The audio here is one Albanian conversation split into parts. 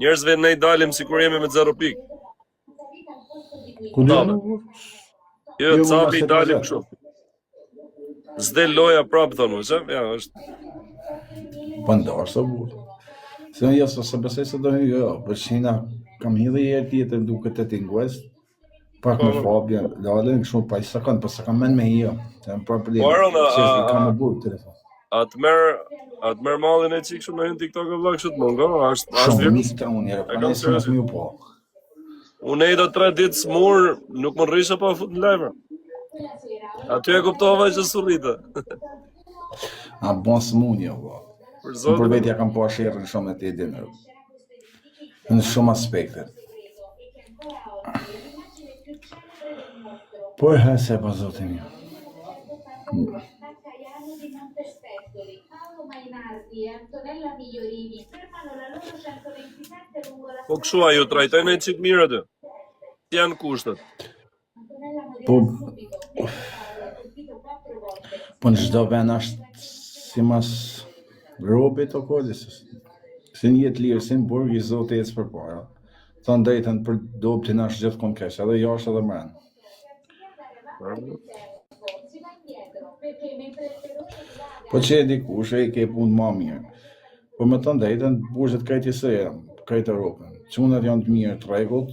Njerëzve ne I dalim sikur jemi me 0 pikë. Ku do? Jo, capi I dalim kështu. S'del loja prapë thonë, që? Ja, është. Po ndoshta burr. Se jo se besoj se do hyj, jo, për shina kam hidhur herë tjetër duket të tingues. Pak me fobia, dalën kështu pa i sakon, po s'kam mend me jo. Jam problem. Se kam më burr telefon. Atë merr mallin e çik kështu me hyn TikTok vëlla kështu të mungo, është virus unë herë, po nëse mos më u po. Unë do 3 ditë smur, nuk më rrisha pa fut në live. Aty e kuptova që surrite. A bon smundje vëlla. Për vetja kam pa sherrën shumë të dinë. Në shumë aspekte. Po e se pa zotin mi. Po kështu a ju trajtojnë e qik mirë aty? Janë kushtet? Po në çdo vend është si mas robit o kodis. Si një jetë lirë, si në burg I zotë ecë për para. Thonë drejtën për dobtin është gjithmonë keq, edhe jashtë edhe mbrapa. Po që e dikush e ke punë më mirë. Po me të drejtën, burgjet krejt I sërën, krejt Europën. Çunat janë të mirë, të rregullt.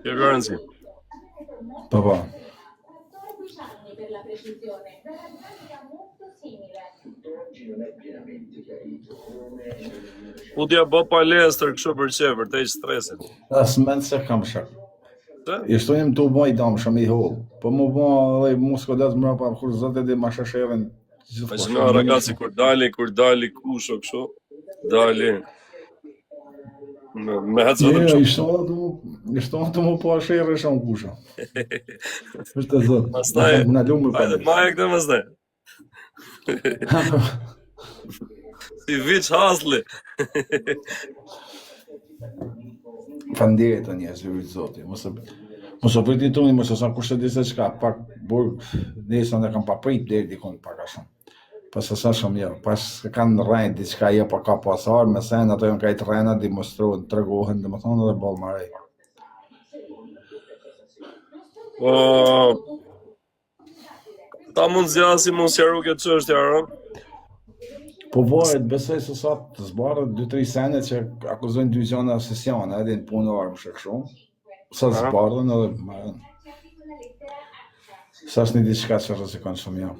Kjo garanci. Po. Utja bo palestër kështu për çe, për të heq stresin. As mend se kam shak. I shtojmë të bëj dëmshëm I holl. Po më bë edhe muskulat mbrapa kur zotë dhe ma shashërën. Po në ragazzi kur dali kusho kështu, dali. Me hacë I shtonë të më po shërë shumë kusho. Është të zotë. Mastaj, hajde maje këtë mastaj. Si viç hasli. Faleminderit të njerëz, zoti. Mos e priti tuni, mos e sa kushte di se çka, pak burg, nesër ne kam pa prit deri dikon pak a shumë. Pas sa shumë jo, pas kanë rënë diçka jo pa ka pasar, me sen ato janë kajt rëna demonstrojnë, tregohen, domethënë edhe ball marrë. Po ta mund zjasi mos jaru këtë çështja, Po varet, besoj se sa të zbarët 2-3 sene që akuzojnë dy gjona sesione, edhe në punë armë kështu. Sa zbardhen edhe marrën. Sa është një diçka që rrezikon shumë jo.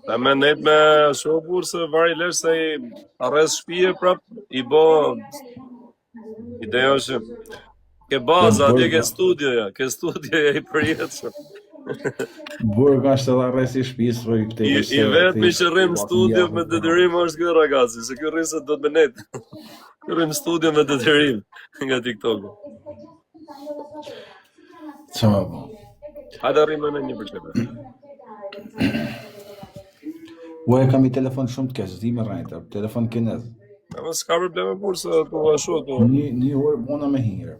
Ta me net me shopur se vari lesh se I arres shtëpie prap I bo ideja është ke baza, atje ke studioja I përjetshëm. Burg është edhe arresi I shtëpisë për I I vetmi që rrim studio me detyrim është ky ragazzi, se ky rrisë do të me net. Ky rrim studio me detyrim nga TikTok-u. Çfarë po? Hajde rrim në 1%. Ua e kam I telefon shumë të keq, di me rrejta, telefon kinez. Ama s'ka probleme burë se po ashtu to. Një orë bona me hirë.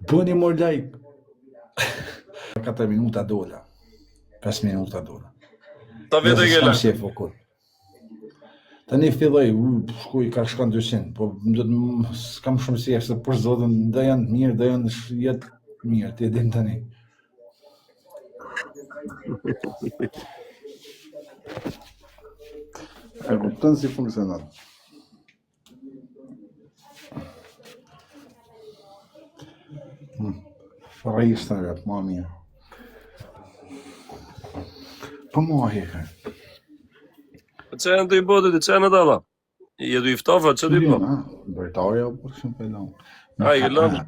Po një mor like. 4 minuta dola. 5 minuta dola. Ta vete ke la. Tani filloj, shkuj ka shkon 200, po s'kam shumë si se për zotën, da janë mirë, da janë jetë mirë, ti e dim tani. E kupton si funksionon. Rrishtë në vetë, ma mirë. Po mua hekë. Që e në të I botit, që e në dala? Je du I ftofa, që du I bo? Bërtarja, për shumë për lanë. A, I lanë?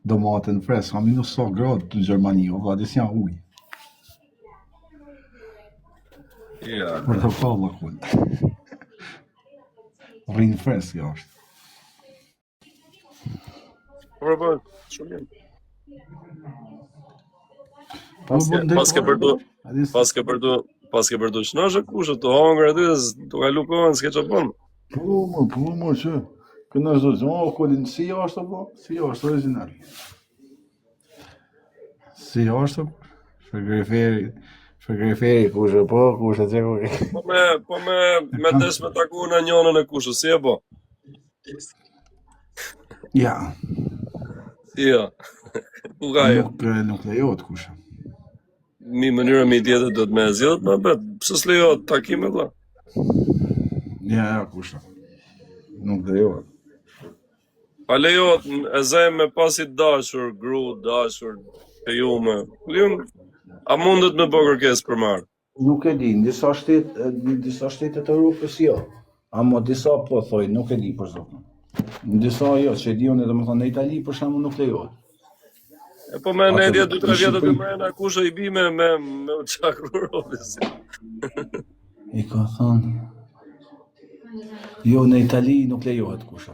Do matën fresë, kam minus 100 gradë të Gjermani, o vladis janë ujë. Ja. Për të falla kullë. Rinë fresë kjo është. Po, shumë jenë. Pas ke përdu shnashë kushë, të hongër aty, të kalu kohën, s'ke që përnë. Po, që, këna zdo, kullin, si jo është, si jo është original. Si është? Shpërgriferi kushë, po, kushë që Po me desh me taku në njonën e kushës, si e po? Ja, Ja. Ku ka jo? nuk lejohet kushë. Mi mënyra mi tjetër do të me zjedhët më bet. Pse s'lejohet takime vlla? Ja, kushë. Nuk lejohet. Pa lejohet e zem me pasit dashur, gru, dashur, e ju me. A mundet me bë kërkesë për marrë? Nuk e di, në disa shtete të Europës jo. Amo disa po thoj, nuk e di për zotin. Në disa jo, që e di unë domethënë në Itali për shembull nuk lejohet. E po me në 2-3 vjetët të mrena kusha i bime me uçakru robis. I ka thonë, jo në Itali nuk lejohet kusha.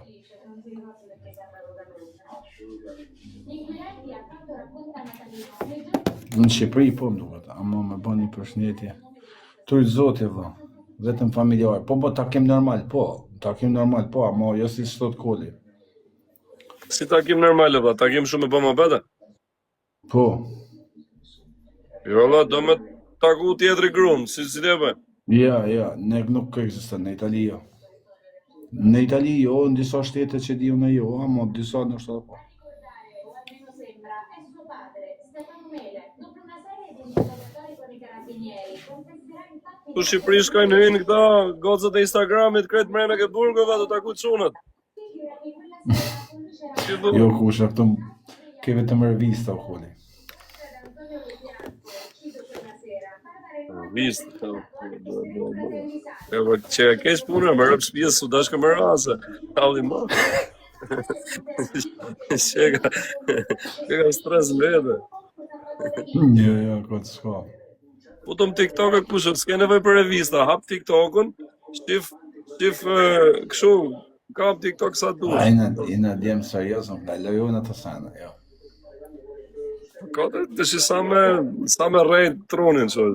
Në Shqipëri po më duket, ama me bani përshëndetje. Tujt zoti valla, vetëm familjar. Po takim normal, po, ama jo si sot koli. Si takim normal valla, takim shumë e më bete? Po. Jo valla, do me taku tjetri grunë, si t'e bëj? Ja, ne nuk ekziston në Itali jo. Në Itali jo, në disa shtete që di unë jo, ama disa ndoshta po. Tu Shqipëri shkojnë hynë këta gocët e Instagramit kretë mrena ke burgove të taku çunat. Jo kusha këtu ke vetëm revista u holi. Revista. Evo që e kesh punën, më rëpë shpjes su dashka më rase. Halli ma. Shka stres vete. Jo, këtë s'ka. Po të më TikTok e kushët, s'ke nevoj për revista, hap TikTokun, shtif këshu, kap TikTok sa dush. Ina djemë serios, nuk da lojojnë atë sana, jo. Kote, të shi sa me rejt tronin, që.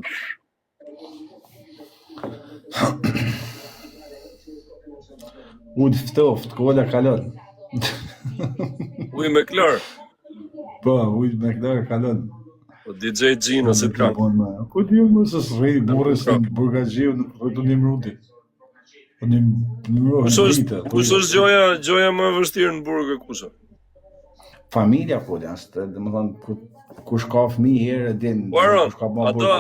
Ujtë ftoft, kolla kalon. Uj me klar. Po, ujtë me klar kalon. Po DJ Gino, se t'kam. Ku t'ju më së srejt, borës në burgazhiu në rëtu një mruti. Kush është gjoja më vështirë në burgë kusha? Familja po është, dhe më thonë, kush ka fëmi herë din. Aron,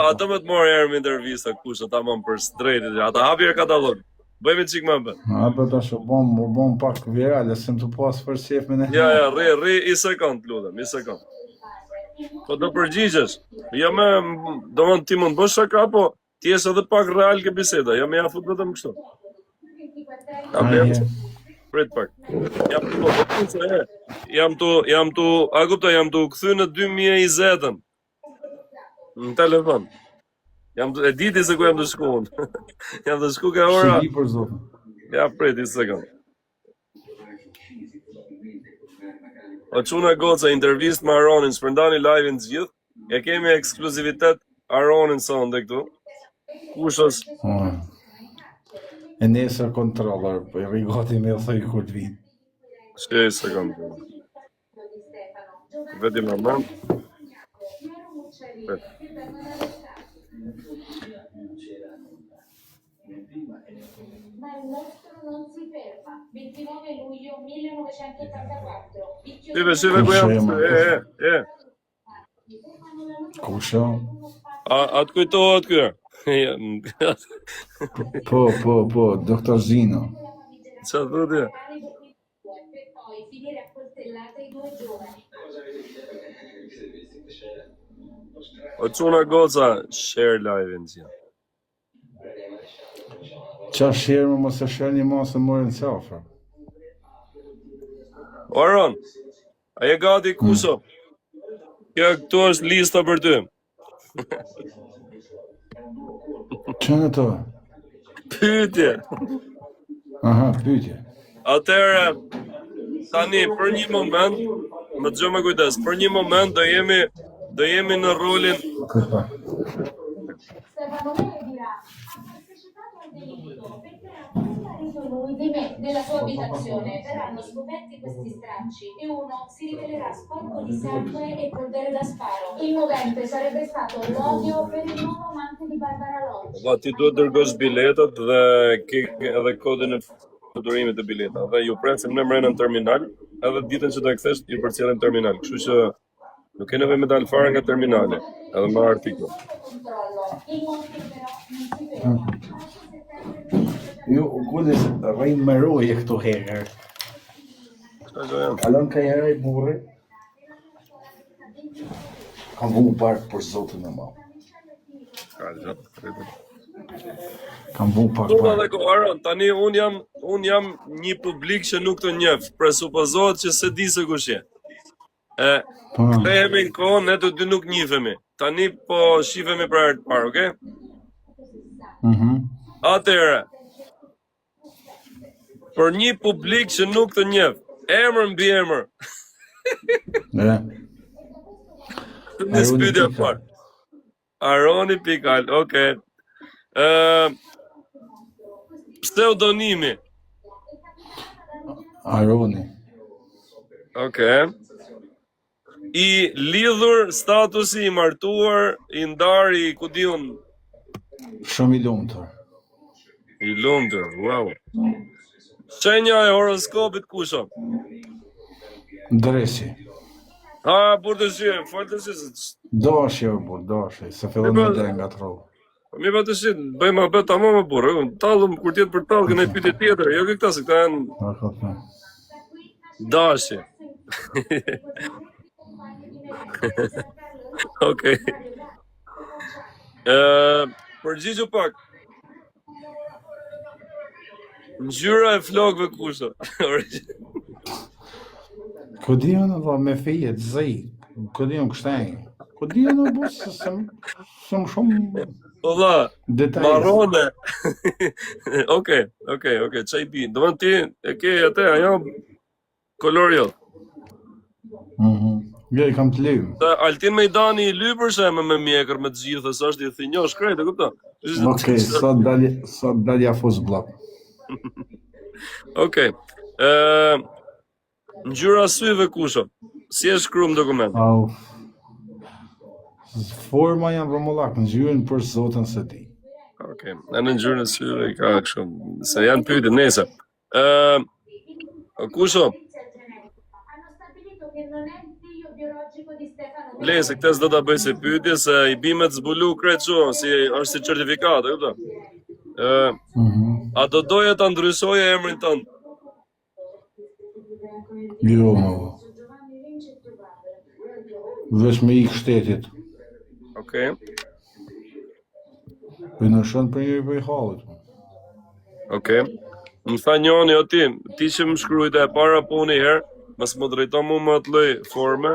ato me të morë herë me intervista kusha, ta më për strejtit, ata hapi herë katalog. Bëjmë qik më bë. Apo tash u bom pak viral, se më të pas për shef me ne. Ja, rri i sekund, lutem, i sekund. Po do përgjigjesh. Jo me, do më ti mund bësh shaka, po ti jesh edhe pak real ke biseda, jo me ja fut vetëm kështu. Prit pak. Jam tu kthy në 2020-ën. Në telefon. E diti se ku jam të shku unë. Jam të shku ka ora. Shëdi për zotë. Ja, prit, i sekund. O quna goca, intervist me Aronin, shpërndani live-in të gjithë. E kemi ekskluzivitet Aronin sonde këtu. Kush është? E nesër kontroller, po i rigoti me o thëj kur të vinë. Shke i sekund. Vedi me mëm. Ma il nostro non si ferma. 29 luglio 1984. Shive ku jam. Kusha? Atë kujtohet kërë? Po, doktor Zino. Qa thudje? Per poi finire a coltellate i due giovani. O quna goca, share live-in që. Qa share më mos e share një masë më në selfa. Aron, a je gati kuso? Kjo këtu është lista për ty. Që në të? Pyetje. Aha, pyetje. Atëherë, tani për një moment, më dëgjoj me kujdes, për një moment do jemi në rolin Stefano Lei dirà, ha partecipato al delitto perché era questa lui di me nella sua abitazione. Verranno scoperti questi stracci e uno si rivelerà sporco di sangue e polvere da sparo. Il movente sarebbe stato l'odio per il nuovo amante di Barbara Lodge. Po ti duhet dërgosh biletat dhe ke edhe kodin e fluturimit të biletave. Dhe ju presim në mrena në terminal, edhe ditën që do e kthesh ju përcjellin në terminal. Kështu që nuk ke nevojë me dalë fare nga terminali, edhe me artikull. Jo, kujdes, rrim me roje këtu herë. Çfarë do jam? Kalon ka herë i burri. Kam vu park për zotin e madh. Ka gjatë. Kam vu park. Po edhe ko Aron, tani un jam një publik që nuk të njeh, presupozohet që se di se kush je. Kthehemi në kohë, ne të dy nuk njihemi. Tani po shifemi për herë të parë, okay? Atëherë, për një publik që nuk të njeh, emër mbi emër. Në spytja parë. Aroni Pikal, okay. Pseudonimi. Aroni. Okay. I lidhur, statusi i martuar, i ndari, ku diun. Shumë i lumtur. I lumtur, wow. Shenja e horoskopit kusho? Dresi. Burë të shie, falë të shie. Doshje, burë, doshje, se fillon me dhe nga tro. Mi pa të shie, bëjmë abet ta më burë, talëm kur tjetë për talë, këne pyetje tjetër, jo këta se këta janë dashje. Okej. Përgjigju pak. Ngjyra e flokëve kusho? Ku di unë dhe me fije të zi, ku di unë kështenj, ku di unë bus, se më shumë Ola, detaj. marrone. Okej, çaj bi. Do të ti e ke atë ajo kolor jo. Jo, i kam të lymë. Altin Mejdani i lypër shemë me mjekër me të gjithë, së është i thinjosh krejt, e kupton? Okej, sot dalja fuz blok. Okej. Ngjyra syve kusho? Si e shkruam dokument? Forma janë rromullak, ngjyrën për zotën se di. Okej, në ngjyrën e syve i ka kështu, se janë pyetje nese. Kusho? Lese, këtë s'do ta bëj si pyetje, se i bimet zbulu krejt shumë, si është si certifikat, e kupton? A do doje ta ndryshoje emrin tënd? Jo, vesh me ik shtetit. Okej. Për në shënë për njëri për i halët. Okej. Më tha njëri o ti që më shkrujte e para puni herë, mos më drejto mu më të lloj forme.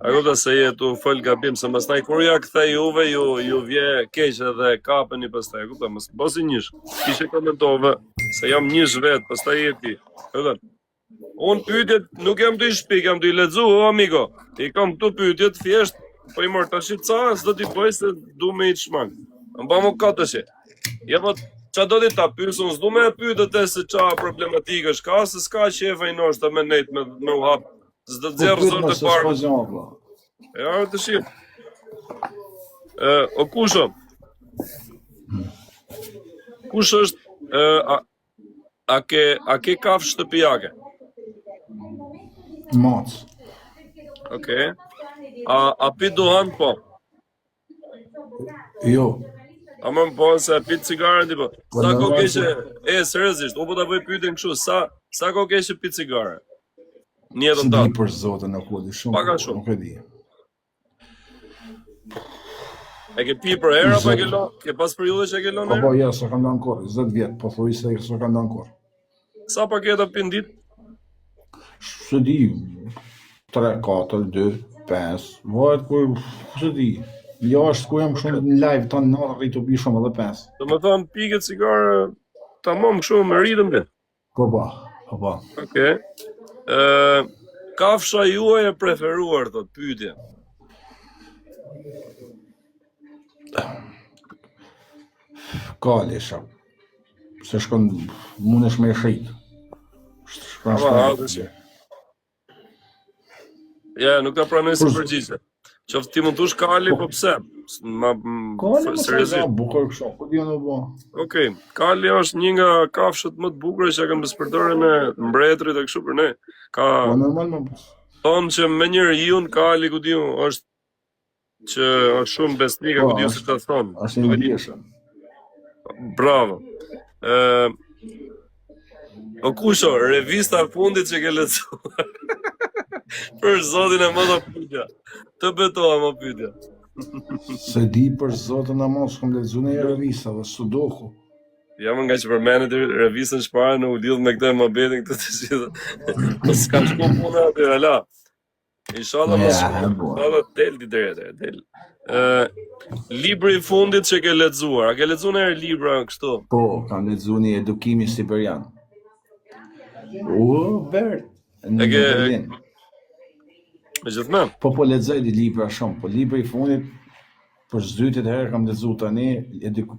A kupta se je tu fol gabim, se pastaj kur ja kthej juve, ju vje keq edhe kapeni pastaj, e kupta, mos bosi njësh. Kishe komentove se jam njësh vet, pastaj je ti. Kupton? Unë pyetjet nuk jam të i shpik, jam të i lexu, o amigo. I kam këtu pyetjet thjesht, po i mor tash ca, s'do t'i bëj se du me i çmang. Mba më ka tash. Ja po qa do t'i ta pyesën, s'du me e pyetët se qa problematikë është ka, se s'ka qefa i noshta me nejt me u hap. S'do të zerë zërë të parë. Ja, të shqip. O kusho? Kush është, a ke kafshë shtëpiake? Mac. Okej. A pi duhan po? Jo. A më po se pi cigare ti po? Sa ko keshe, seriozisht, unë po ta bëj pyetjen kështu, sa ko keshe pi cigare? Një jetën Si tatë. di për zotën nuk u di shumë. Paka shumë. Nuk e di. E ke pi për herë apo e ke lënë? Ke pas periudhë që e ke lënë Po, herë? ja, s'o kam lënë kur, 20 vjet, po thuj se s'o kam lënë kur. Sa paketa pin ditë? Se di, 3, 4, 2, 5, varet kur, se di. Jashtë ku jam shumë në live tonë në rritu pi shumë edhe 5. Do më thonë pike cigare tamam kështu me ritëm le. Po. Okej. Kafsha juaj e preferuar, thot, pyetje. Kalesha. Se shkon, mundesh me shit. Shkon Ama, ja, nuk ta pranoj si Por- përgjigje. Qoftë ti mund tush Kali, po pse? Kali më Seriozisht. sa bukur kështu, ku di unë po. Okej, Kali është një nga kafshët më të bukura që kam përdorur në mbretërit e kështu për ne. Ka Po normal më. thonë që me njërë iun Kali ku diu është që është shumë besnik, Po, ku diu si është- ta thonë. Është Nuk i e di. ndjeshëm. Bravo. O kusho, revista e fundit që ke lexuar. Për zotin e më të pyetja. Të betoha më pyetja. Se di për zotën e mos, kom lexuar në revista dhe Sudoku. Jam nga që përmenet revistën shpare në u lidh me këtë mohabetin këtë të gjithë. Po s'ka shku puna aty, ala. Inshallah mos Ja, shku. po. Inshallah del di deri atë, del. Libri i fundit që ke lexuar, a ke lexuar ndonjëherë libra kështu? Po, kam lexuar një edukimi siberian. Vert. Në E ke- Berlin. Me gjithmonë. Po lexoj di libra shumë, po libri i fundit për zdytet herë kam lexuar tani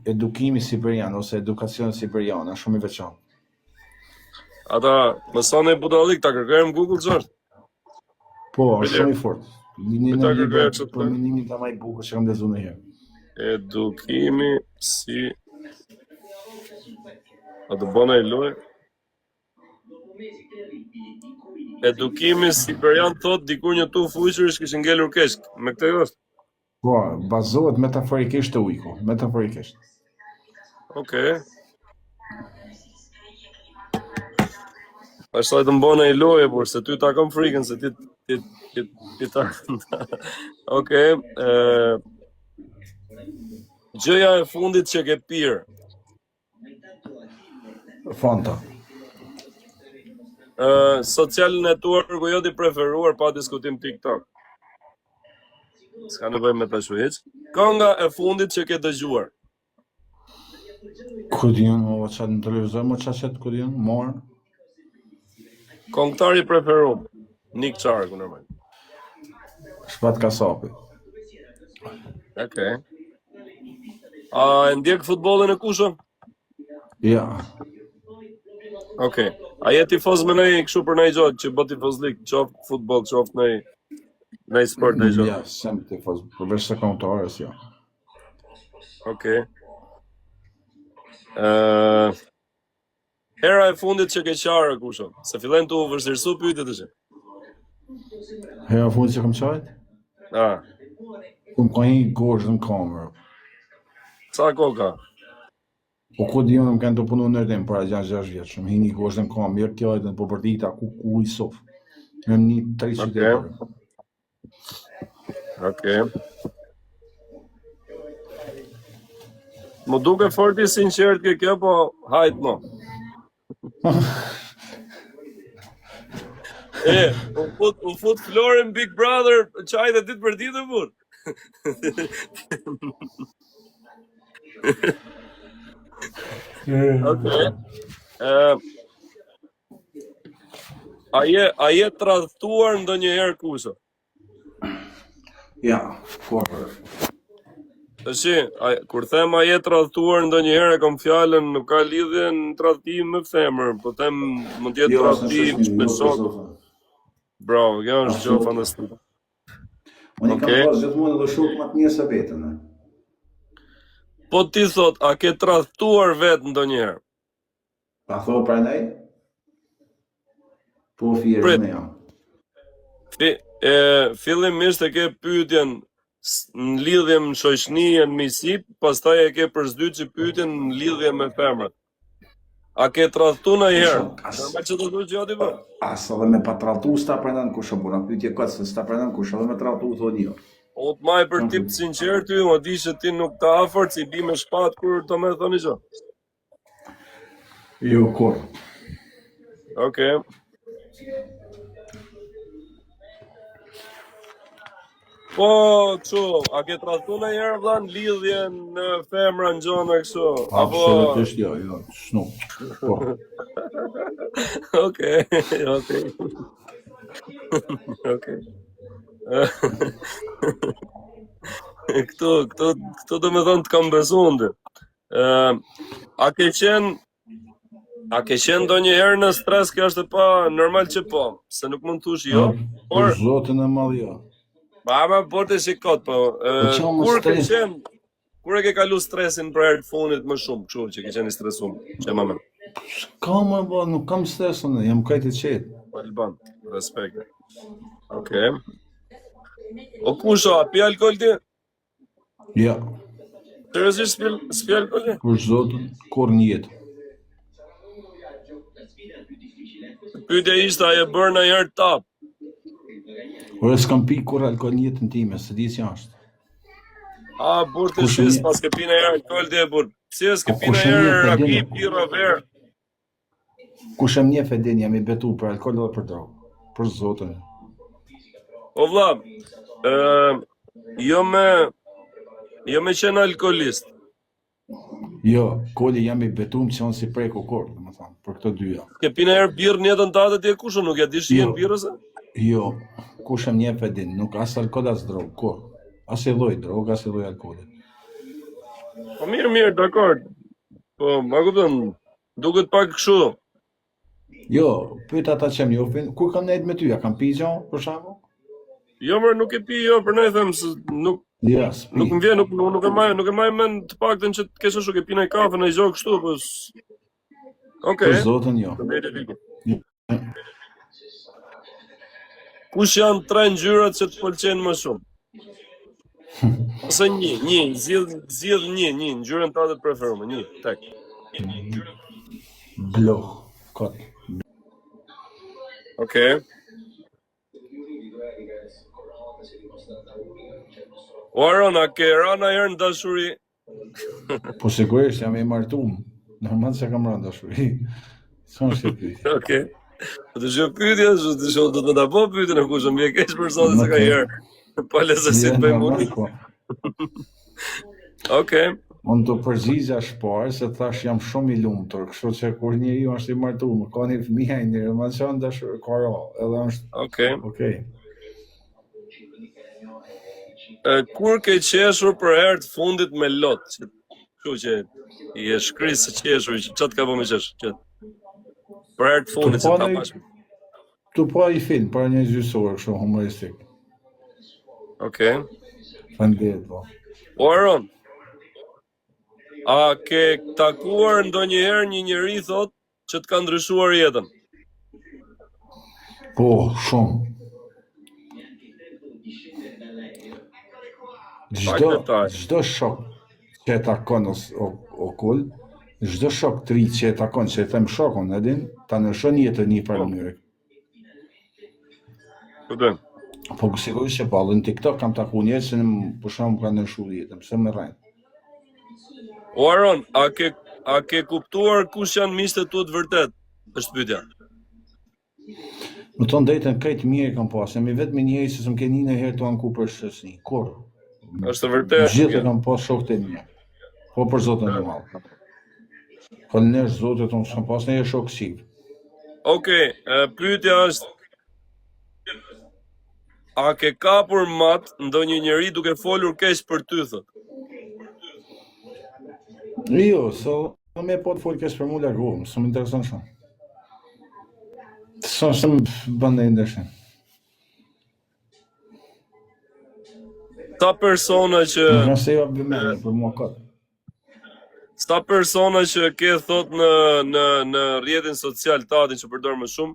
edukimi siberian ose edukacion siberian, është shumë i veçantë. Ata mëson e budallik ta kërkojmë Google ç'është. Po, është shumë i fortë. Një Ta në kërkoj libra kështu për menimin ta më i bukur që kam lexuar ndonjëherë. Edukimi si A të bëna i loj? Edukimi siberian thot dikur një tuf ujqërish kishin ngelur keq. Me këtë është? Po, bazohet metaforikisht te ujku, metaforikisht. Okej. Pastaj të mbona i loje, por se ty ta kam frikën se ti ta. Okej. Gjëja e fundit që ke pirë. Fanta. Social networku jot i preferuar pa diskutim TikTok. S'ka nevojë me ta shuhiq. Kënga e fundit që ke dëgjuar. Ku di unë, o çat në televizor, mo çashet ku di unë, morë. Këngëtari i preferuar. Nick Charku normal. Shpat Kasapi. Okej. A e ndjek futbollin e kushën? Ja. Okej. A je tifoz me nej kështu për nej gjotë që bë tifozlik, qoftë futboll, qoftë nej sport nej gjotë? Ja, sem tifoz, përveç se kontarës, ja. Okej. Hera e fundit që ke qarë kushën, se fillen të u vështirësu pyetjet tash. Hera fundi që kam qajt? Ah, Kum ka një gosht në kamerë. sa koka? Po ku di unë më kanë të punu në rrim para 6 vjeç, më hini gosht në kamerë, mirë kjo edhe në po përdita ku i sof. Në një 3 qytetarë. Okej. Më duke fort i sinqert ke kjo, po hajt mo. U fut Florin Big Brother, qaj dhe ditë për ditë fut. Okej. A je tradhtuar ndonjëherë kusho? Ja, por. Tashi, kur them a je tradhtuar ndonjëherë kam fjalën nuk ka lidhje në tradhtim me femër, po them mund të jetë tradhtim me shok. Bravo, kjo është gjë fantastike. Unë Okej. kam pas gjithmonë edhe shok më të mirë se vetën. Po ti thot, a ke tradhtuar vetë ndonjëherë? Ta thua pra ndaj? Po fjerë Prit. me jam. Fillimisht e ke pyetjen në lidhje me shoqëni e miqësi, pastaj e ke përzdytë pyetjen në lidhje me femrat. A ke tradhtuar ndonjëherë? Normal që do të gjati po. As edhe me pa tralltu s'ta pranon kush apo na pyetje kot se s'ta pranon kush edhe me tralltu thonë jo. O të maj për tip të sinqert ty, o di që ti nuk të afert, si bi me shpat kur të me thoni që. Jo kur. Okej. Po, që, a ke tradhtuar ndonjëherë vëlla në lidhje në femra në gjona kështu? Apo Absolutisht jo, snup. Po. Okej. Okej. Këto do me thonë të kam besu ndë. A ke qenë A ke qenë ndonjëherë në stres që është pa normal që po, se nuk mund të thush jo, Për zotin e madh jo. Baba, po të shikot, po. çam Kur ke stres? qenë, kur e ke kalu stresin për herë të fundit më shumë, kështu që ke qenë i stresuar, që më mend. Ka më bo, nuk kam stres unë, jam kajt i qetë. Alban, respekt. Okej. O kusho, a pi alkool ti? Ja, Seriozisht s'pi alkool ti? për zotin, kur një jetë. Pyetja ishte a e bërë ndonjëherë tap? Ore s'kam pi kur alkool një jetën time, se di si është. A burr të Kush e shis një- pas ke pi ndonjëherë alkool ti e burr. Si s'ke Po, pi kush e ndonjëherë një raki, pedin- birra, verë? Kush e mjef e din, jam i betu për alkool dhe për drogë. Për zotin. O vlla, jo me qenë alkoolist. Jo, koli jam i betum që unë si prej kokor, dhe më thamë, për këto dyja. Ke pi ndonjëherë birrë në jetën tënde ti e kusho nuk ja di shihen birrës? Jo, kush e mjef e din, nuk as alkool as drogë, kur. As e lloj drogë, as e lloj alkooli. Po mirë, dakor. Po, ma kupton, duket pak kështu. Jo, pyet ata që më njohin, kur kam nejt me ty, a kam pi gjo, për shembull? Jo, më nuk e pi, jo, për ne them se nuk Ja, s'pi. nuk më vjen, nuk e maj mend të paktën që të kesh ashtu ke pi ndaj kafe në gjë kështu, po. Okej. Për zotin jo. Kush janë 3 ngjyrat që të pëlqejnë më shumë? Ose një, zgjidh një ngjyrën tënde të preferuar, një, tek. Blo, kot. Okej. O Aron, a ke rana herë në dashuri? Po sigurisht jam i martum. Normal se kam rënë dashuri. S'kam shqipti. Okej. Po të shjo pyetja, të shjo do të ta bëj pyetjen e kush më e keq për zotin se ka herë. Pa lezetësi të bëjmë unë. Okej. Unë të përgjigja shpar, se thash jam shumë i lumtur, kështu që kur njeriu është i martuar, ka një fëmijë një relacion dashur, ka edhe është Okej. okay. Kur ke qeshur për herë të fundit me lot? Kështu që i e shkris së qeshur, çat ka bë me qesh? Për herë të fundit që ta pash. Tu po i film, para një gjysore, kështu humoristik. Okej. Faleminderit po. O Aron, a ke takuar ndonjëherë një njeri thot që të ka ndryshuar jetën? Po, shumë. Çdo shok që e takon okull, çdo shok të ri që e takon, që e them shokun, e din, ta ndryshon jetën një farë mënyre. Kuptoj. Po sigurisht që po, në TikTok kam taku njerëz që për shembull kanë ndryshuar jetën, pse më rrin. O Aron, a ke kuptuar kush janë miqtë tu të vërtet? Është pyetja. Më tonë drejtën krejt mirë kam pas, jam i vetmi njeri që s'm keni një herë të anku për shoqëni. Kur? Është vërtet. Gjithë kam pas shokët e mia. Po për zotin e madh. Falënderit Zotit, unë s'kam pas ndonjë shok siv. Okej, pyetja është a ke kapur mat ndonjë njeri duke folur keq për ty thot? Jo, me po të fol keq për mua largohem, s'm intereson shumë. S'm bën ndeshën. Ta persona që Nëse jo bëmë për mua kot. sta persona që ke thot në rrjetin social tatin që përdor më shumë,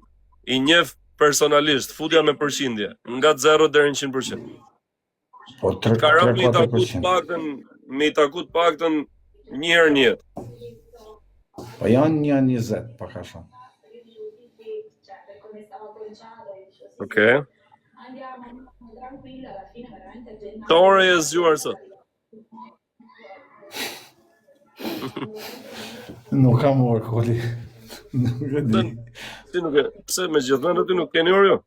i njeh personalisht, futja me përqindje, nga 0 deri në 100%. Po 3-4%. Ka rënë me i taku të paktën një herë në jetë. Po janë 20, pak a shumë. Okej. Tore e zgjuar sot. Nuk kam orë koli. Nuk e di. Ti nuk e, pse me gjithmonë aty nuk keni orë jo?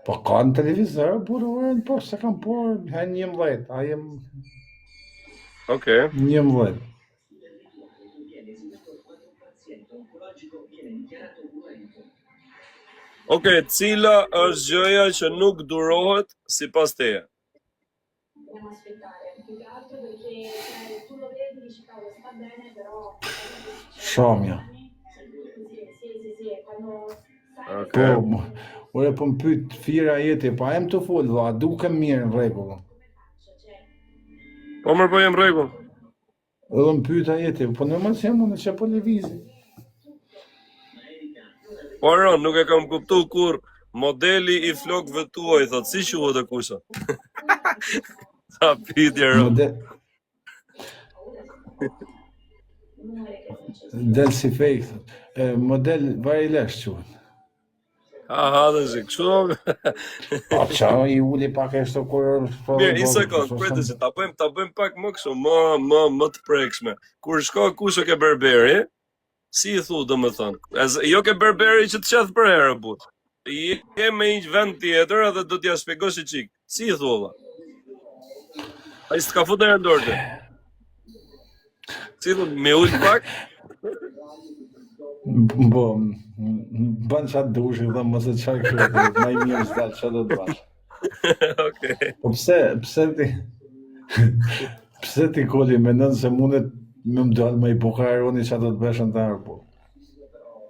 Po ka në televizor, burë, po se kam por, hen 11, a jem Okej. 11. Okej, cila është gjëja që nuk durohet sipas teje? Shamja. Okay. Ore po më pyet fira jete, pa em të fol, a dukem mirë në rregull. Po më po jem rregull. Edhe më pyet jete, po normal se unë çe po lëvizi. Po Ron, nuk e kam kuptu kur modeli i flokëve tuaj, thot, si quhet e kusha? Sa pyetje Ron. Del si fake. Model varilesh quhet. Aha, dhe zi, kështu. Po qa i uli pak e shto kur... Mirë, një sekund, prete që ta bëjmë pak më kështu, më të prekshme. Kur shko kusho ke berberi, si i thu, do më thënë, jo ke berberi që të qethë për herë, but. Je me një vend tjetër edhe do t'ja shpjegosh i qik. Si i thu, dha? A i s'ka fut në rendorte. Si i thu, me ullë pak? Bo, ban qatë dushi dhe mos e qaj kërë, ma i mirë s'dalë që do të bash. Okej. Po pse ti koli mendon se mundet me më dalë ma i bukaroni që do të beshën të arë, po.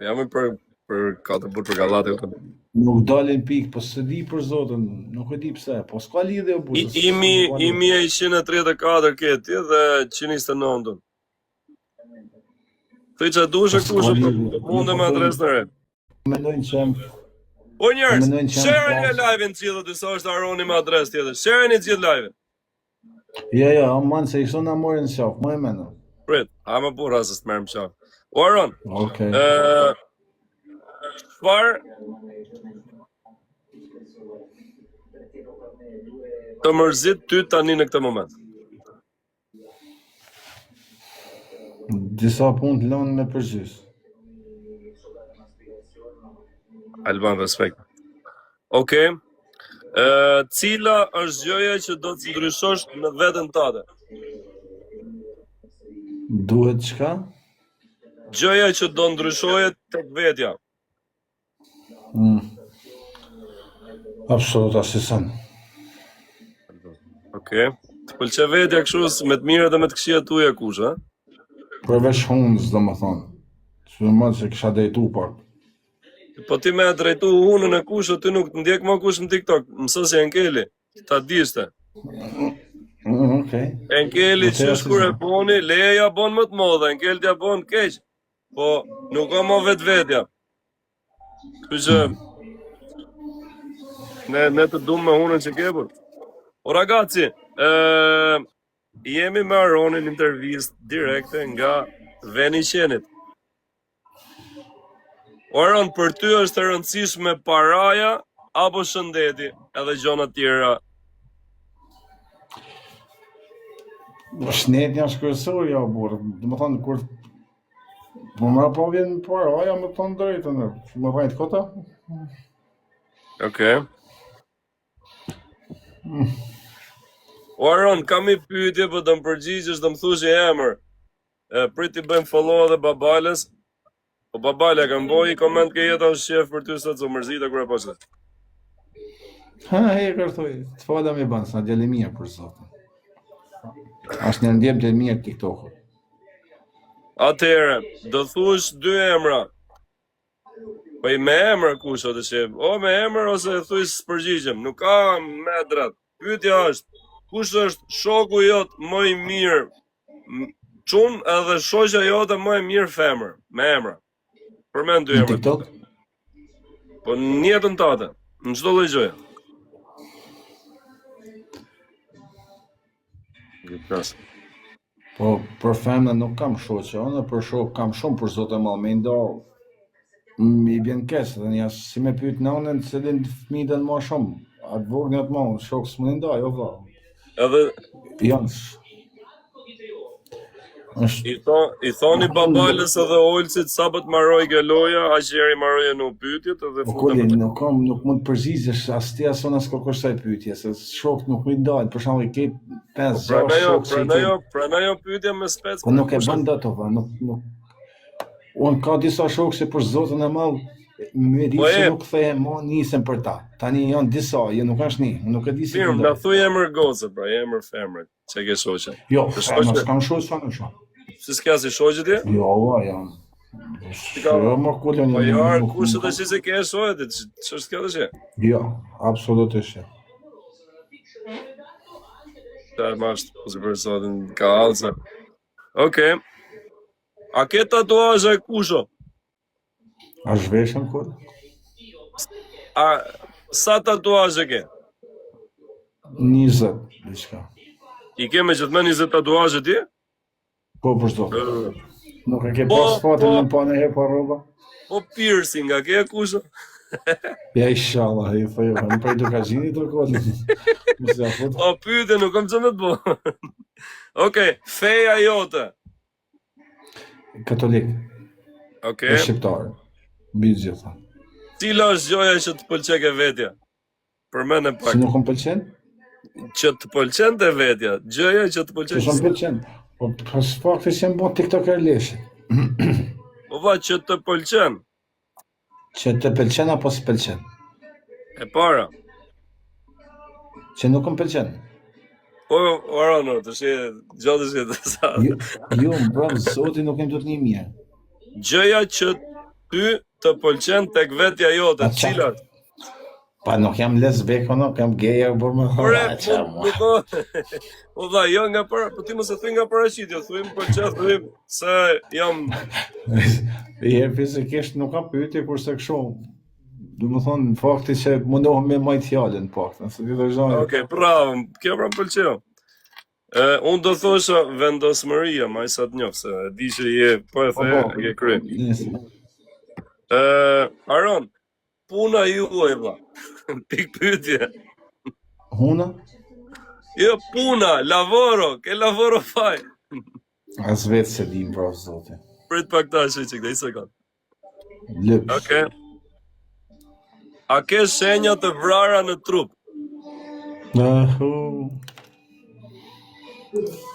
Jam e për 4 burë për gallate. Nuk dalin pikë, po së di për zotën, nuk e di pse, po s'ka lidhje o busës. Imi e 134 keti dhe 129. Thuj që dushë kushe mundë me adres në re. Mendojnë që O njerës, share një live-in cilë dhe sa është Aroni me adres tjetër. Share një cilë live-in. Ja, manë se ishtë nga morin shok, më e menë. Prit, ha më burra se s'të merë më shok. O Aron, shfar të mërzit ty tani në këtë moment? Disa punë të lënë me përgjys. Alban, respekt. Okej. Cila është gjëja që do të ndryshosh në veten tënde? Duhet çka? Gjëja që do ndryshohet tek vetja. Absolut asisen. Okej. Të pëlqe vetja kështu me të mirë dhe me të këqija tuaja kush, ha? Përveç hunës, do më thonë. Shumë se kisha drejtu pak. Po ti me drejtu hunën e kush, ty nuk të ndjek më kush në TikTok. Mëso si Enkeli, ta dishte. Okej. Enkeli qysh kur e boni, leja bon më të modha, Enkeli t'ja bon keq. Po nuk ka më vetvetja. Kështu që ne të dumë me hunën që kebur. O ragazzi, jemi me Aronin intervist direkte nga veni i qenit. O Aron, për ty është e rëndësishme paraja apo shëndeti edhe gjona tjera? Shëndeti është kryesor, ja, burë. Do më thonë, kur... Po më po vjen paraja, më thonë drejtën, më vajtë kota? Okej. O Aron, kam i pyetje, po do më përgjigjesh, do më thush i emër. Prit i bëjmë follow edhe Babales. Po Babale, kam boj i koment ke jeta është shef për ty sot, so mërzita kur e poshtë. Ha, kërthoj, të fala me banë, sa djeli mirë për zotën. Ashtë një ndjem të mirë TikTok-ut. Atëherë, do thush 2 emra. Po i me emër kush o të shef? O me emër ose thuj së përgjigjem, nuk ka me drat. Pyetja është, kush është shoku jot më i mirë çun edhe shoqja jote më e mirë femër, me emra. Përmend 2 emra. Në TikTok? Po në jetën tate, në çdo lloj gjëje. Po, për femna nuk kam shoqe, unë për shok kam shumë për zotë e malë, me ndo, mi bjen kesë, dhe një si me pyet nënën, cilin fëmijë dhe në ma shumë, atë vogë një të ma, shokë së më nda, jo vla. Edhe, Janë, i thoni Babales edhe Olcit sa po të marroj Geloja, aq herë marroje në pyetjet edhe futëm. Nuk mund të përgjigjesh as ti as unë as kërkosh saj pyetje, se shokët nuk i ndajnë, për shembull i ke 5-6 shokë. Pranajo pyetje me spec. Po nuk e bën dot ato, nuk. Unë ka disa shokë që për zotën e madh me di se nuk kthehem më nisem për ta. Tani janë disa, nuk është një, nuk e di si. Mirë, na thuaj emër goce, pra, emër femre. Çe ke shoqe? Jo, s'kam shoqë fanë shumë. Si s'ka si shoqe ti? Jo, janë. Jo, më kulën Po jarë, kush të që se ke e shojët, që është kjo të që? Jo, absolutisht jo. Qarë ma është për personin ka alësa. Okej. A ke tatuazhe kusho? A zhveshën kulë? A sa tatuazhe ke? 20, diçka. I ke me gjithme 20 tatuazhe ti? Po, për zdo. Nuk e ke Po, pas fatin po. në pa në herë pa rroba? Po piercing, a ke kusho? Ja, inshallah, i thëjo, në prej të kazini të kolin. Mësë ja fut. Po pyte, nuk kam që me të bo. Okej, feja jote. Katolik, e Okej. shqiptarë, mbi gjitha. Cila është gjoja që të pëlqek e vetja? Për mene Si pak. nuk më pëlqen? Që të pëlqen të vetja. Gjoja që të Që pëlqen. shumë pëlqen. Po, pas fakti që më bon tiktoker leshit. Po va, që të pëlqen. Që të pëlqen apo s'pëlqen? E para. Që nuk më pëlqen. Po, Arono, të shi, gjotë shi të sa. Jo, bravo, zoti nuk më do të një mirë. Gjëja që ty të pëlqen tek vetja jote, A, qa? cilat? Pa nuk jam lesbek, nuk jam gay, bërë më Ore, hora. po dha, jo nga para, po ti mos e thuj nga paraqitja, thuj më pëlqen, thuj se jam I herë fizikisht nuk kam pyetje kurse kështu. Do më thonë, në fakti që mundohem me majtë fjallën, pak, nëse ti të zhajë. Okej, bravo, kjo pra më pëlqeu. Unë do thosha vendosmëria, ma i sa të njoh, se e di që je, po e the, je kry. Aron, puna juaj, vlla. Pik pyetje. Huna? Jo, puna, lavoro, ke lavoro faj. As vetë se dim, bravo, zote. Prit pak ta që që këta i sekund. Lëpsh. Okej. A ke shenja të vrara në trup?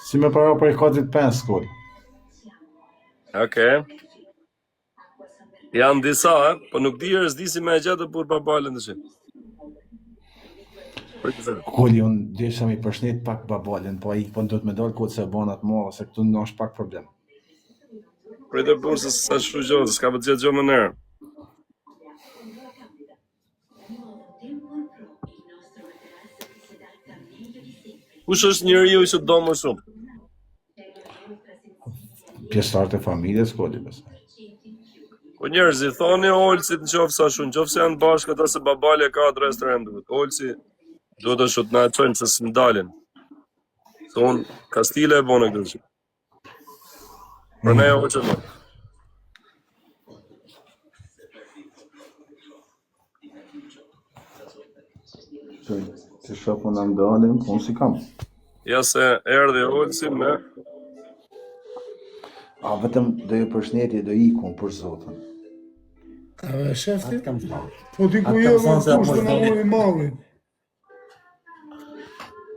Si me para për i kodit 5, kod. Okej. Janë disa, po nuk di di si me e gjatë për babalën të shi. Kodi, unë desha mi përshnet pak babalën, po ai po do të me dalë kod se banat mora, se këtu në është pak problem. Prit e burë se sa shru gjohë, s'ka për të gjithë gjohë më nërë. Kush është njeriu që do më shumë? Pjesëtarët e familjes, kodi, besë. Po njerëz i thoni Olcit në qofë sa shumë, qofë se janë bashkë ata se babale ka adres të rendëve. Olci duhet të shut na e qojnë se së mdalin. Se unë Kastile e bone këtë që. Për ne jo që më. Që shëpë në ndalin, unë si kam. Ja se erdhi Olci me... A vetëm do ju përshëndetje do ikun për zotën. A shefti? Po ti ku je kush të në mori malli?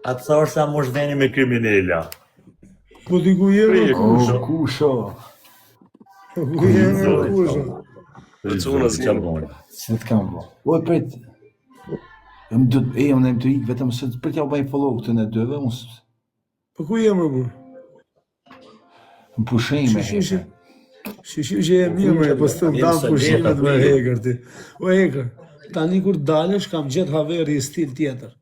Atë sa është sa mosh veni me kriminella. Po ti ku je kush? Kusho. Po ku je kush? Të cunës Qa bërë. Se të kam bo. Oj, prit. Unë e të ikë vetëm se për t'ja u bëjnë follow këtë në dëve, unë Po ku je më burr? më pushime. Shishi që e mirë më, po s'të dam pushimet me hekër ti. O hekër, tani kur dalesh kam gjetë haveri i stil tjetër.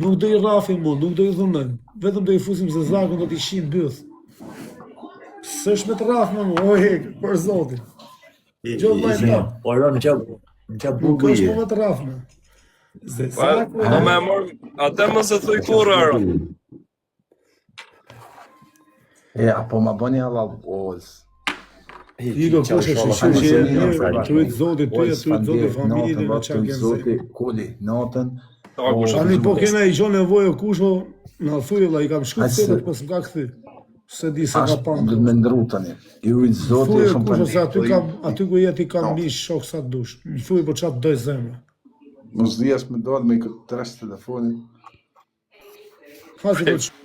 Nuk do i rrafim mu, nuk do i dhunojmë. Vetëm do i fusim se zakon do t'i shin byth. S'është me të rraf më, o hekër, për zotin. Gjohë më e ta. Oro, në qa Nuk bugu është je. më të rraf më. Zde, Pa, do me mor... Ate më se thuj kur, Aron. Apo ma bëni halal olës. Iko kush e shishi që e mirë, tujtë zotit tuja, tujtë zotit familje në qa kënë Zoti, zemë. kuli, natën. Ta kush. Tani po kena i gjo nevojë kusho, në thuj la i kam shku të setet, po s'm ka këthy. Se di se ka Ashtë panë. do të me ndru tani. I rujtë zoti Thuj e e shumë kusho se për aty ku jeti kam mish shok sa të dush. Më thuj po qatë doj zemre. Mos dhjas me dalë me këtë tërës telefonit. Fasi po të